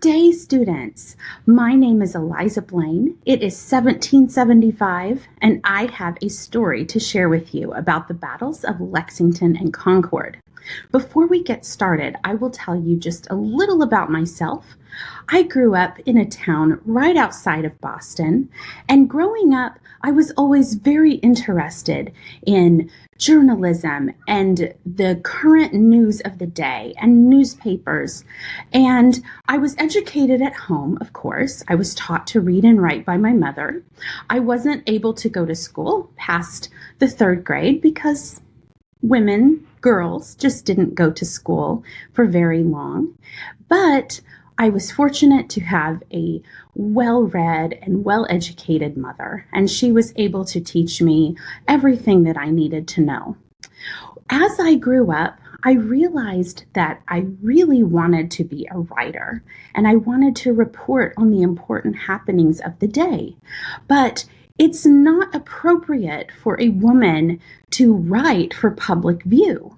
day, students. My name is Eliza Blaine. It is 1775, and I have a story to share with you about the battles of Lexington and Concord. Before we get started, I will tell you just a little about myself. I grew up in a town right outside of Boston, and growing up, I was always very interested in journalism and the current news of the day and newspapers. And I was educated at home, of course. I was taught to read and write by my mother. I wasn't able to go to school past the third grade because girls just didn't go to school for very long. But I was fortunate to have a well-read and well-educated mother, and she was able to teach me everything that I needed to know. As I grew up, I realized that I really wanted to be a writer, and I wanted to report on the important happenings of the day. But it's not appropriate for a woman to write for public view.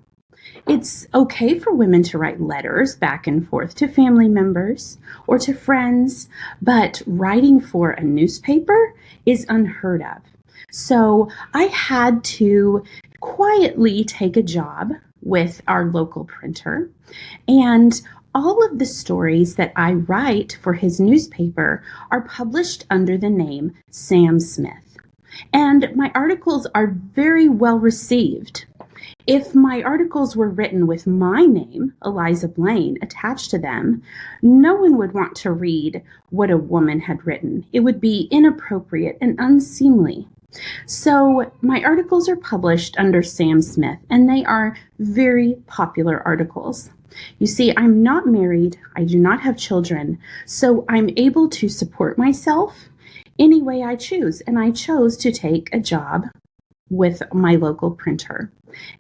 It's okay for women to write letters back and forth to family members or to friends, but writing for a newspaper is unheard of. So I had to quietly take a job with our local printer, and all of the stories that I write for his newspaper are published under the name Sam Smith. And my articles are very well received. If my articles were written with my name, Eliza Blaine, attached to them, no one would want to read what a woman had written. It would be inappropriate and unseemly. So my articles are published under Sam Smith, and they are very popular articles. You see, I'm not married, I do not have children, so I'm able to support myself any way I choose, and I chose to take a job with my local printer.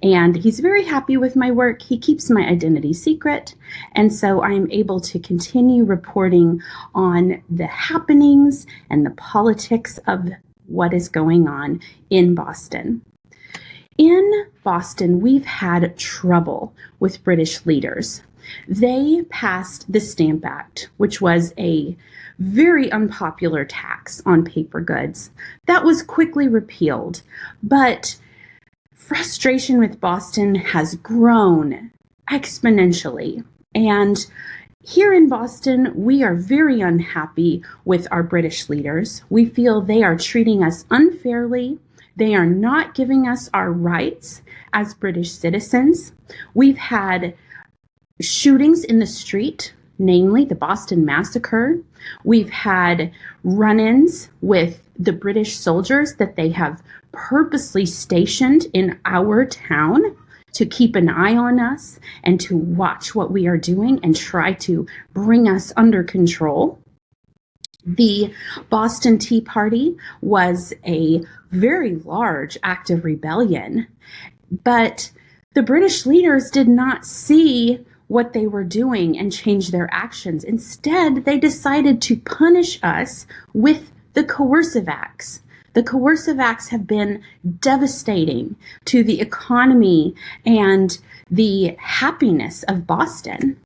And he's very happy with my work. He keeps my identity secret, and so I'm able to continue reporting on the happenings and the politics of what is going on in Boston. In Boston, we've had trouble with British leaders. They passed the Stamp Act, which was a very unpopular tax on paper goods. That was quickly repealed, but frustration with Boston has grown exponentially. And here in Boston, we are very unhappy with our British leaders. We feel they are treating us unfairly. They are not giving us our rights as British citizens. We've had shootings in the street, namely the Boston Massacre. We've had run-ins with the British soldiers that they have purposely stationed in our town to keep an eye on us and to watch what we are doing and try to bring us under control. The Boston Tea Party was a very large act of rebellion, but the British leaders did not see what they were doing and change their actions. Instead, they decided to punish us with the coercive acts. The coercive acts have been devastating to the economy and the happiness of Boston.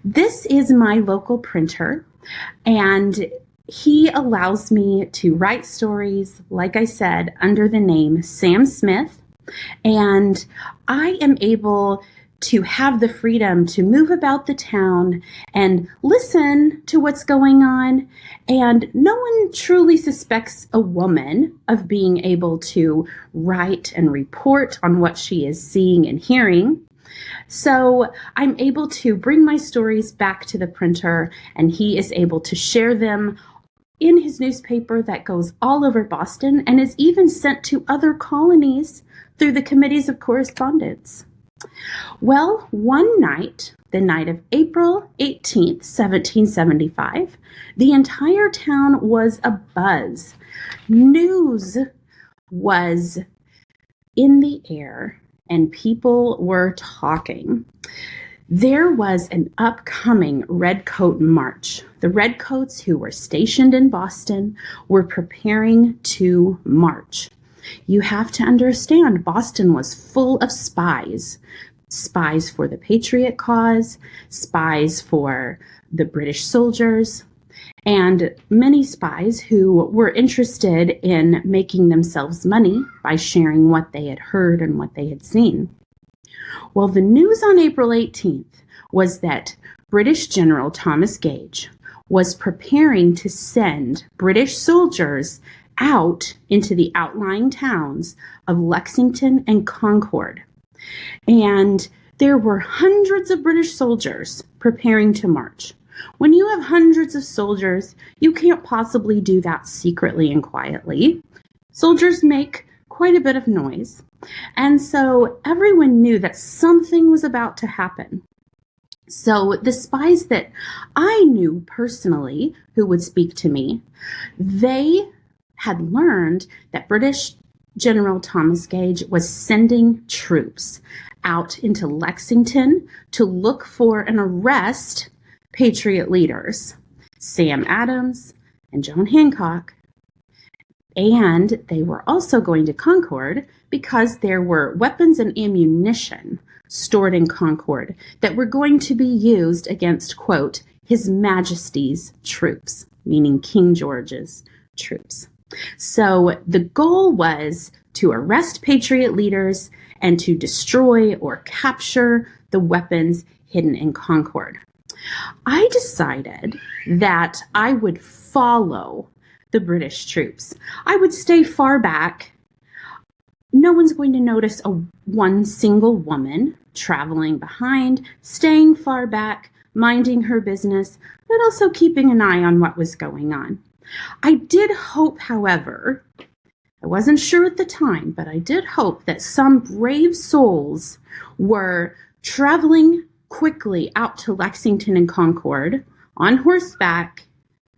This is my local printer, and he allows me to write stories, like I said, under the name Sam Smith, and I am able to have the freedom to move about the town and listen to what's going on. And no one truly suspects a woman of being able to write and report on what she is seeing and hearing. So I'm able to bring my stories back to the printer, and he is able to share them in his newspaper that goes all over Boston and is even sent to other colonies through the committees of correspondence. Well, one night, the night of April 18th, 1775, the entire town was abuzz. News was in the air, and people were talking. There was an upcoming Redcoat March. The Redcoats who were stationed in Boston were preparing to march. You have to understand, Boston was full of spies. Spies for the Patriot cause, spies for the British soldiers, and many spies who were interested in making themselves money by sharing what they had heard and what they had seen. Well, the news on April 18th was that British General Thomas Gage was preparing to send British soldiers out into the outlying towns of Lexington and Concord. And there were hundreds of British soldiers preparing to march. When you have hundreds of soldiers, you can't possibly do that secretly and quietly. Soldiers make quite a bit of noise. And so everyone knew that something was about to happen. So the spies that I knew personally who would speak to me, they had learned that British General Thomas Gage was sending troops out into Lexington to look for and arrest Patriot leaders, Sam Adams and John Hancock. And they were also going to Concord because there were weapons and ammunition stored in Concord that were going to be used against, quote, His Majesty's troops, meaning King George's troops. So the goal was to arrest Patriot leaders and to destroy or capture the weapons hidden in Concord. I decided that I would follow the British troops. I would stay far back. No one's going to notice one single woman traveling behind, staying far back, minding her business, but also keeping an eye on what was going on. I did hope, however, I wasn't sure at the time, but I did hope that some brave souls were traveling quickly out to Lexington and Concord on horseback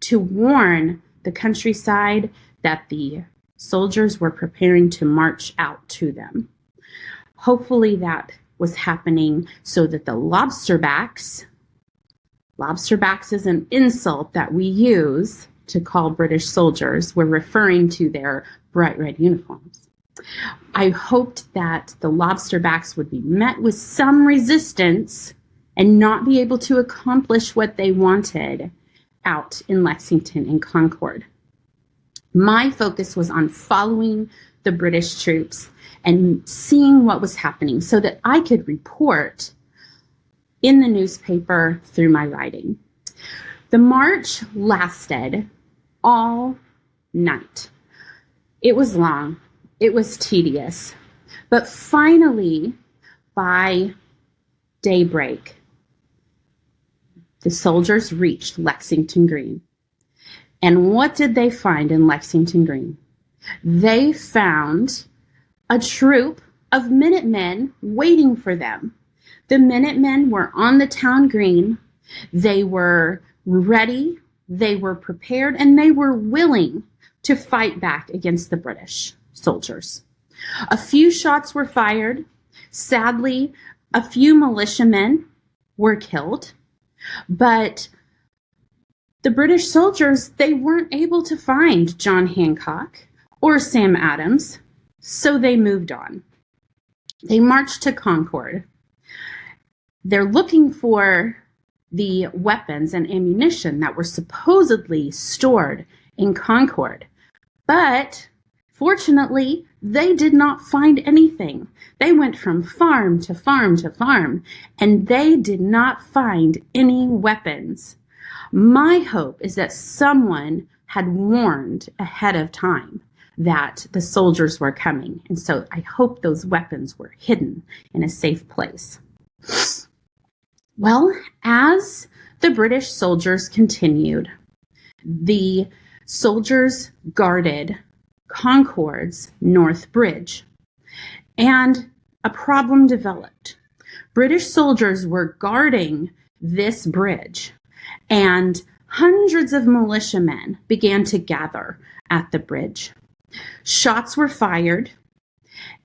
to warn the countryside that the soldiers were preparing to march out to them. Hopefully that was happening so that the lobsterbacks is an insult that we use to call British soldiers. We're referring to their bright red uniforms. I hoped that the lobsterbacks would be met with some resistance and not be able to accomplish what they wanted out in Lexington and Concord. My focus was on following the British troops and seeing what was happening so that I could report in the newspaper through my writing. The march lasted all night. It was long. It was tedious. But finally, by daybreak, the soldiers reached Lexington Green. And what did they find in Lexington Green? They found a troop of Minutemen waiting for them. The Minutemen were on the town green. They were ready, they were prepared, and they were willing to fight back against the British soldiers. A few shots were fired. Sadly, a few militiamen were killed. But the British soldiers, they weren't able to find John Hancock or Sam Adams, so they moved on. They marched to Concord. They're looking for the weapons and ammunition that were supposedly stored in Concord. But fortunately, they did not find anything. They went from farm to farm to farm, and they did not find any weapons. My hope is that someone had warned ahead of time that the soldiers were coming. And so I hope those weapons were hidden in a safe place. Well, as the British soldiers continued, the soldiers guarded Concord's North Bridge, and a problem developed. British soldiers were guarding this bridge, and hundreds of militiamen began to gather at the bridge. Shots were fired,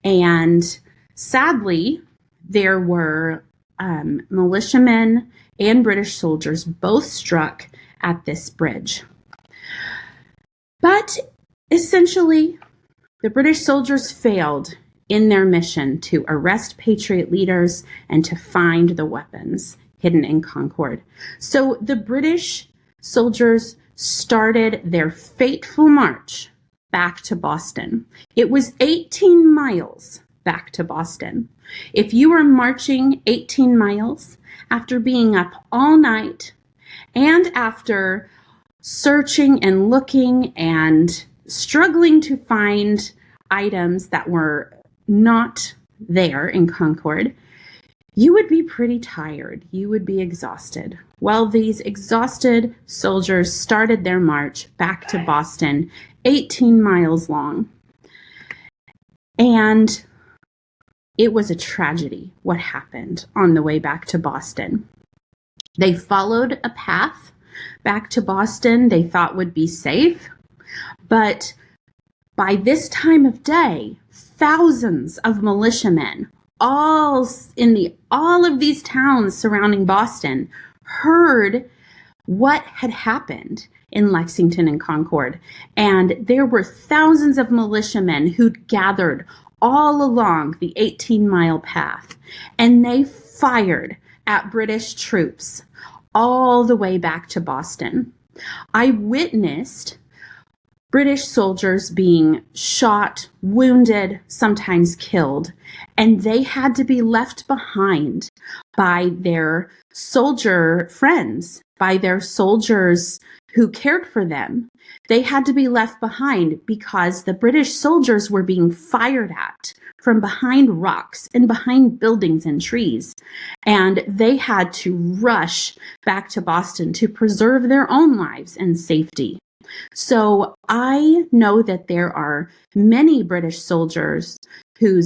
and sadly, there were militiamen and British soldiers both struck at this bridge. But essentially, the British soldiers failed in their mission to arrest Patriot leaders and to find the weapons hidden in Concord. So the British soldiers started their fateful march back to Boston. It was 18 miles back to Boston. If you were marching 18 miles after being up all night and after searching and looking and struggling to find items that were not there in Concord, you would be pretty tired. You would be exhausted. Well, these exhausted soldiers started their march back to Boston, 18 miles long. And it was a tragedy what happened on the way back to Boston. They followed a path back to Boston they thought would be safe, but by this time of day, thousands of militiamen, all of these towns surrounding Boston, heard what had happened in Lexington and Concord. And there were thousands of militiamen who'd gathered all along the 18-mile path, and they fired at British troops all the way back to Boston. I witnessed British soldiers being shot, wounded, sometimes killed, and they had to be left behind by their soldier friends, by their soldiers who cared for them. They had to be left behind because the British soldiers were being fired at from behind rocks and behind buildings and trees. And they had to rush back to Boston to preserve their own lives and safety. So I know that there are many British soldiers who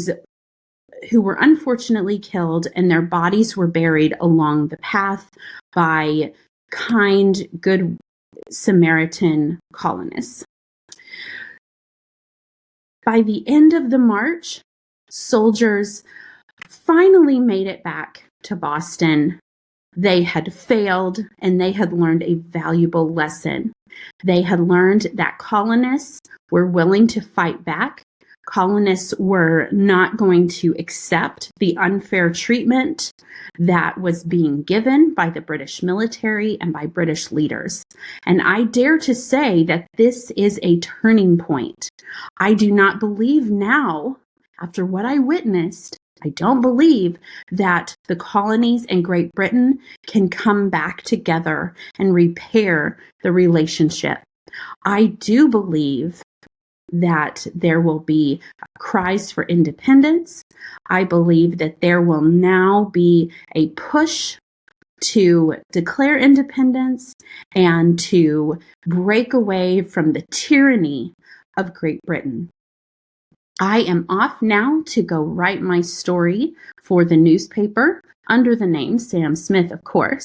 were unfortunately killed, and their bodies were buried along the path by kind, good Samaritan colonists. By the end of the march, soldiers finally made it back to Boston. They had failed, and they had learned a valuable lesson. They had learned that colonists were willing to fight back. Colonists were not going to accept the unfair treatment that was being given by the British military and by British leaders. And I dare to say that this is a turning point. I do not believe now, after what I witnessed, I don't believe that the colonies and Great Britain can come back together and repair the relationship. I do believe that there will be cries for independence. I believe that there will now be a push to declare independence and to break away from the tyranny of Great Britain. I am off now to go write my story for the newspaper under the name Sam Smith, of course.